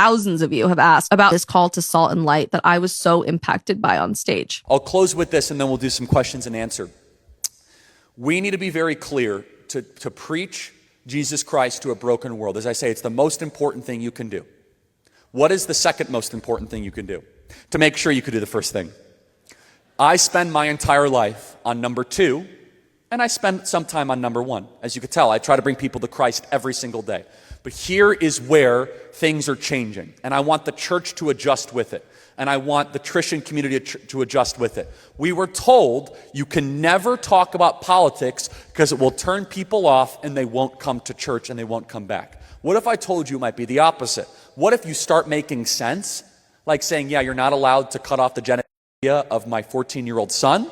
thousands of you have asked about this call to salt and light that I was so impacted by on stage. I'll close with this and then we'll do some questions and answer. We need to be very clear to preach Jesus Christ to a broken world. As I say, it's the most important thing you can do. What is the second most important thing you can do to make sure you could do the first thing? I spend my entire life on number 2, and I spend some time on number 1. As you can tell, I try to bring people to Christ every single day. But here is where things are changing, and I want the church to adjust with it, and I want the Christian community to adjust with it. We were told you can never talk about politics because it will turn people off and they won't come to church and they won't come back. What if I told you it might be the opposite? What if you start making sense? Like saying, yeah, you're not allowed to cut off the genitalia of my 14-year-old son,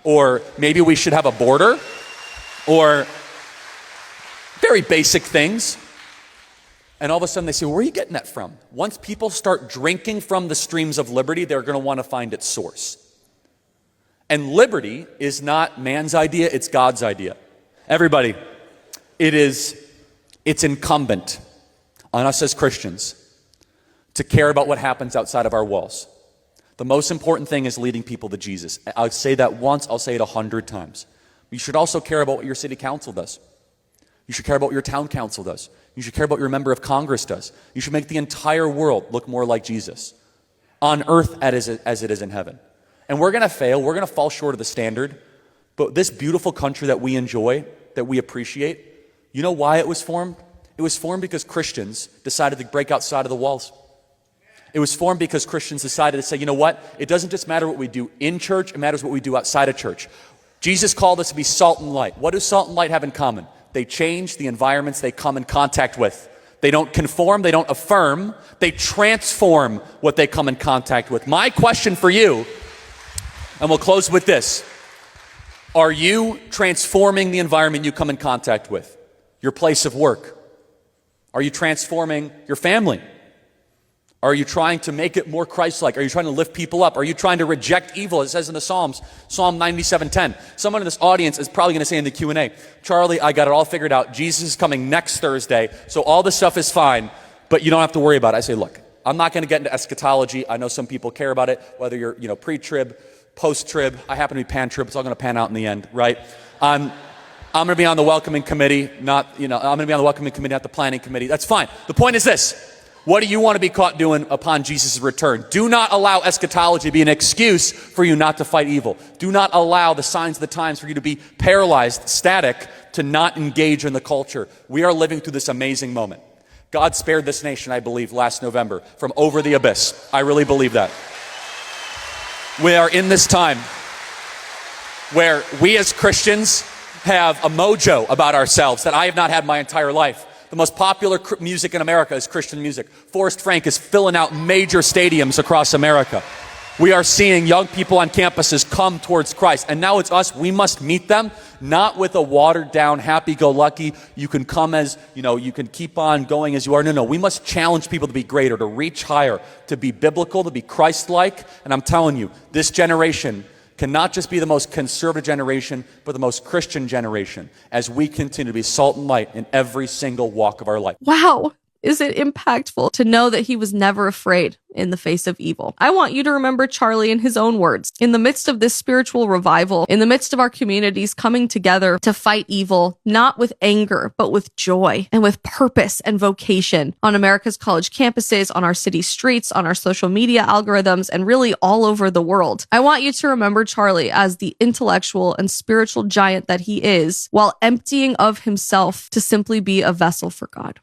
or maybe we should have a border, or very basic things. And all of a sudden they say, where are you getting that from? Once people start drinking from the streams of liberty, they're going to want to find its source. And liberty is not man's idea, it's God's idea. Everybody, it's incumbent on us as Christians to care about what happens outside of our walls. The most important thing is leading people to Jesus. I'll say that once, I'll say it 100 times. You should also care about what your city council does. You should care about what your town council does. You should care about what your member of Congress does. You should make the entire world look more like Jesus on earth as it is in heaven. And we're going to fail. We're going to fall short of the standard. But this beautiful country that we enjoy, that we appreciate, you know why it was formed? It was formed because Christians decided to break outside of the walls. It was formed because Christians decided to say, you know what? It doesn't just matter what we do in church. It matters what we do outside of church. Jesus called us to be salt and light. What do salt and light have in common? They change the environments they come in contact with. They don't conform, they don't affirm, they transform what they come in contact with. My question for you, and we'll close with this, are you transforming the environment you come in contact with? Your place of work? Are you transforming your family? Are you trying to make it more Christ-like? Are you trying to lift people up? Are you trying to reject evil? It says in the Psalms, Psalm 97:10. Someone in this audience is probably going to say in the Q&A, Charlie, I got it all figured out. Jesus is coming next Thursday, so all this stuff is fine, but you don't have to worry about it. I say, look, I'm not going to get into eschatology. I know some people care about it, whether you're pre-trib, post-trib. I happen to be pan-trib. It's all going to pan out in the end, right? I'm going to be on the welcoming committee, I'm going to be on the welcoming committee, not the planning committee. That's fine. The point is this. What do you want to be caught doing upon Jesus' return? Do not allow eschatology to be an excuse for you not to fight evil. Do not allow the signs of the times for you to be paralyzed, static, to not engage in the culture. We are living through this amazing moment. God spared this nation, I believe, last November from over the abyss. I really believe that. We are in this time where we as Christians have a mojo about ourselves that I have not had my entire life. The most popular music in America is Christian music. Forrest Frank is filling out major stadiums across America. We are seeing young people on campuses come towards Christ. And now it's us. We must meet them, not with a watered down, happy-go-lucky, you can come as, you can keep on going as you are. No. We must challenge people to be greater, to reach higher, to be biblical, to be Christ-like. And I'm telling you, this generation cannot just be the most conservative generation, but the most Christian generation as we continue to be salt and light in every single walk of our life. Wow. Is it impactful to know that he was never afraid in the face of evil? I want you to remember Charlie in his own words. In the midst of this spiritual revival, in the midst of our communities coming together to fight evil, not with anger, but with joy and with purpose and vocation on America's college campuses, on our city streets, on our social media algorithms, and really all over the world. I want you to remember Charlie as the intellectual and spiritual giant that he is, while emptying of himself to simply be a vessel for God.